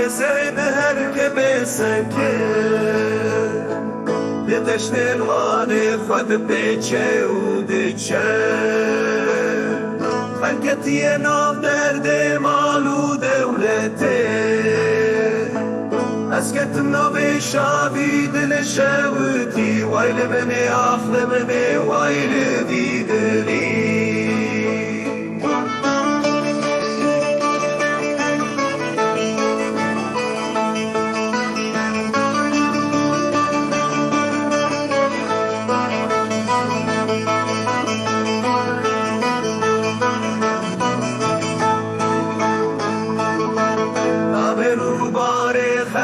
كسعد هركب سكر لتشتن غاني خد بيتشي ودتشي خلقتي ناف درد مالو دولتي اسكت نوبي شابي دل شاوتي ويل مني اخذ مني ويل دي دلي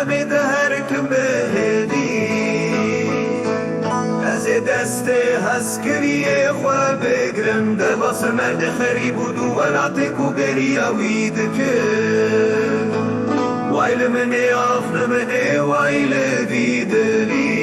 خمید هرکم بهدی از دست هسکریه خواه بگرم در واسه مرد خری بودو ولعتی کو گریوید که ویل منی آفن منی ویل دیدلی